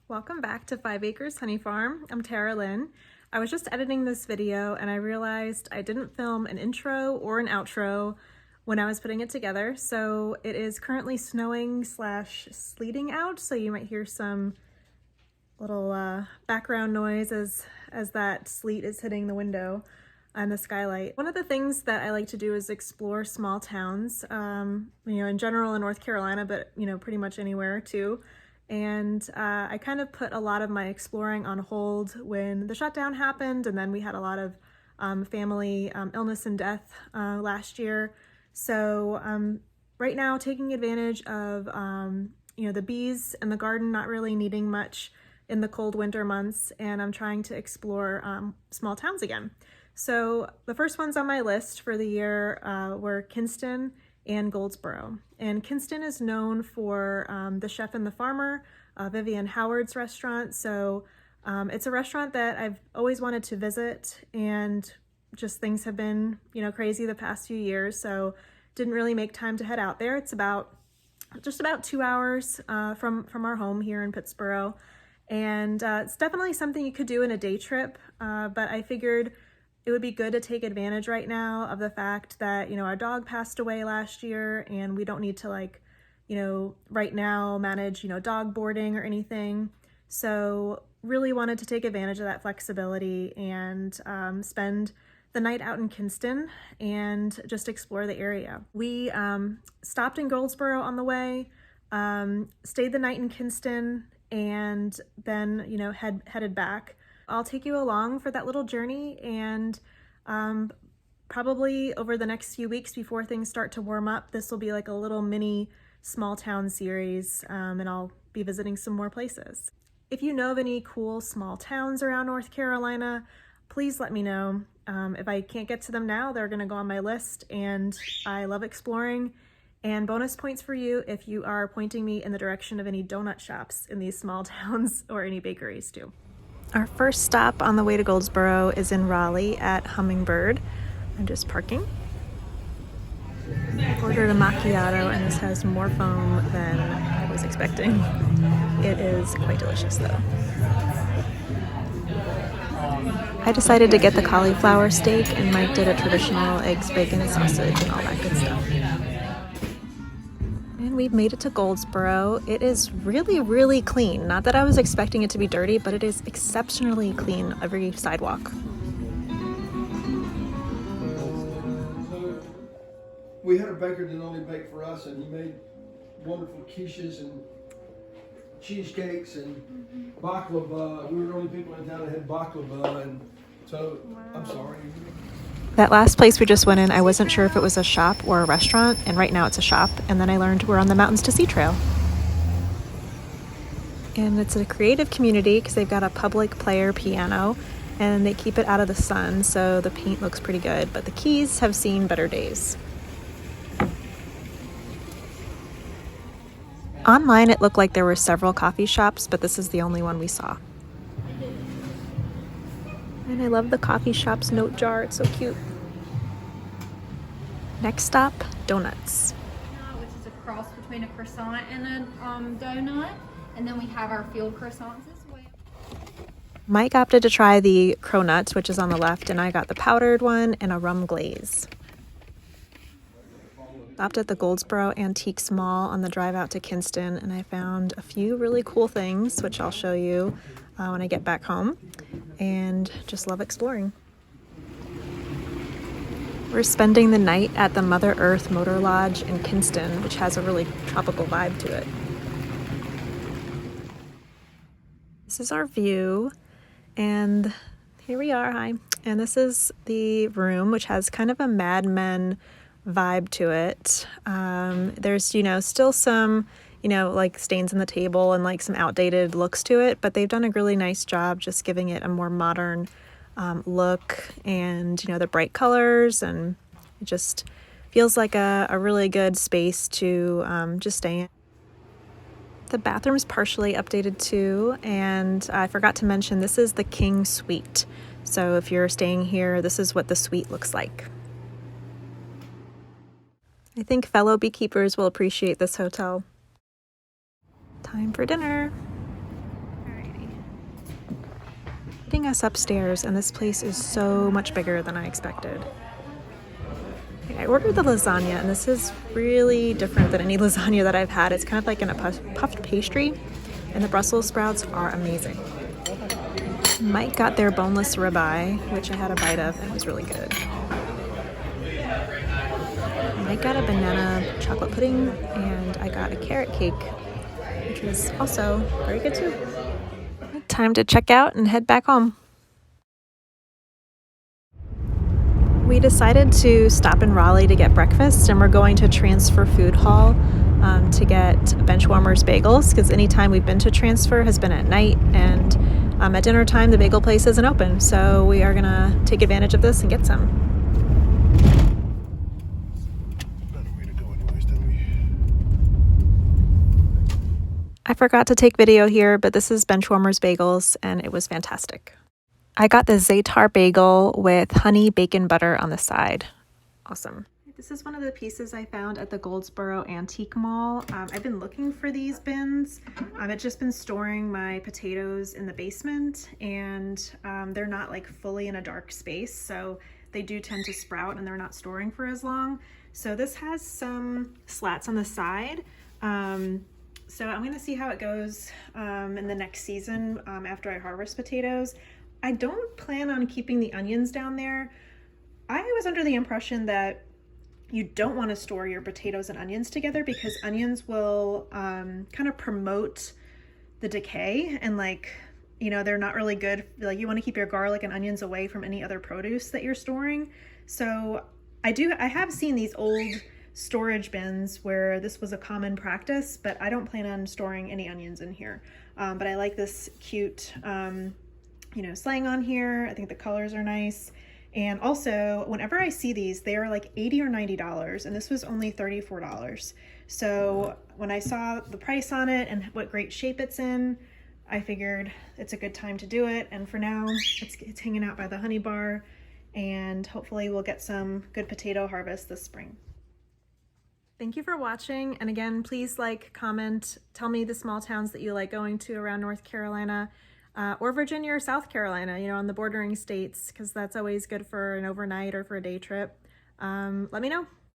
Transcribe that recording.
Welcome back to 5 Acres Honey Farm. I'm Tara Lynn. I was just editing this video and I realized I didn't film an intro or an outro when I was putting it together. So it is currently snowing / sleeting out, so you might hear some little background noise as that sleet is hitting the window and the skylight. One of the things that I like to do is explore small towns, in general in North Carolina, but pretty much anywhere too. And I kind of put a lot of my exploring on hold when the shutdown happened, and then we had a lot of family illness and death last year. So right now, taking advantage of the bees and the garden not really needing much in the cold winter months, and I'm trying to explore small towns again. So the first ones on my list for the year were Kinston and Goldsboro. And Kinston is known for the Chef and the Farmer, Vivian Howard's restaurant. So it's a restaurant that I've always wanted to visit, and just things have been, crazy the past few years. So didn't really make time to head out there. It's just about 2 hours from our home here in Pittsboro. And it's definitely something you could do in a day trip, but I figured it would be good to take advantage right now of the fact that, our dog passed away last year, and we don't need to right now manage, dog boarding or anything. So really wanted to take advantage of that flexibility and spend the night out in Kinston and just explore the area. We stopped in Goldsboro on the way, stayed the night in Kinston, and then, headed back. I'll take you along for that little journey, and probably over the next few weeks before things start to warm up, this will be like a little mini small town series, and I'll be visiting some more places. If you know of any cool small towns around North Carolina, please let me know. If I can't get to them now, they're gonna go on my list, and I love exploring. And bonus points for you if you are pointing me in the direction of any donut shops in these small towns, or any bakeries too. Our first stop on the way to Goldsboro is in Raleigh at Hummingbird. I'm just parking. I ordered a macchiato, and this has more foam than I was expecting. It is quite delicious though. I decided to get the cauliflower steak, and Mike did a traditional eggs, bacon, and sausage and all that good stuff. And we've made it to Goldsboro. It is really, really clean. Not that I was expecting it to be dirty, but it is exceptionally clean, every sidewalk. We had a baker that only baked for us, and he made wonderful quiches and cheesecakes and baklava. We were the only people in town that had baklava, and so I'm sorry. That last place we just went in, I wasn't sure if it was a shop or a restaurant, and right now it's a shop, and then I learned we're on the Mountains to Sea Trail. And it's a creative community because they've got a public player piano, and they keep it out of the sun, so the paint looks pretty good, but the keys have seen better days. Online it looked like there were several coffee shops, but this is the only one we saw. And I love the coffee shop's note jar, it's so cute. Next stop, donuts. Which is a cross between a croissant and a donut. And then we have our field croissants as well. Mike opted to try the cronuts, which is on the left, and I got the powdered one and a rum glaze. Stopped at the Goldsboro Antiques Mall on the drive out to Kinston, and I found a few really cool things, which I'll show you when I get back home, and just love exploring. We're spending the night at the Mother Earth Motor Lodge in Kinston, which has a really tropical vibe to it. This is our view, and here we are, hi. And this is the room, which has kind of a Mad Men vibe to it. There's, still some, like stains on the table and like some outdated looks to it, but they've done a really nice job just giving it a more modern look, and, the bright colors, and it just feels like a really good space to just stay in. The bathroom's partially updated too, and I forgot to mention this is the King Suite. So if you're staying here, this is what the suite looks like. I think fellow beekeepers will appreciate this hotel. Time for dinner. All right. Taking us upstairs, and this place is so much bigger than I expected. I ordered the lasagna, and this is really different than any lasagna that I've had. It's kind of like in a puffed pastry, and the Brussels sprouts are amazing. Mike got their boneless ribeye, which I had a bite of, and it was really good. Mike got a banana chocolate pudding, and I got a carrot cake, which was also very good too. Time to check out and head back home. We decided to stop in Raleigh to get breakfast, and we're going to Transfer Food Hall to get Benchwarmer's bagels, because anytime we've been to Transfer has been at night, and at dinner time the bagel place isn't open, so we are gonna take advantage of this and get some. I forgot to take video here, but this is Benchwarmer's Bagels, and it was fantastic. I got the za'atar bagel with honey bacon butter on the side. Awesome. This is one of the pieces I found at the Goldsboro Antique Mall. I've been looking for these bins. I've just been storing my potatoes in the basement, and they're not like fully in a dark space, so they do tend to sprout and they're not storing for as long. So this has some slats on the side. So I'm gonna see how it goes in the next season after I harvest potatoes. I don't plan on keeping the onions down there. I was under the impression that you don't want to store your potatoes and onions together because onions will kind of promote the decay, and like, you know, they're not really good. Like, you want to keep your garlic and onions away from any other produce that you're storing. So I have seen these old storage bins where this was a common practice, but I don't plan on storing any onions in here. But I like this cute, you know, slang on here. I think the colors are nice. And also, whenever I see these, they are like $80 or $90, and this was only $34. So when I saw the price on it and what great shape it's in, I figured it's a good time to do it. And for now, it's hanging out by the honey bar, and hopefully we'll get some good potato harvest this spring. Thank you for watching, and again, please like, comment, tell me the small towns that you like going to around North Carolina, or Virginia or South Carolina, you know, on the bordering states, because that's always good for an overnight or for a day trip. Let me know.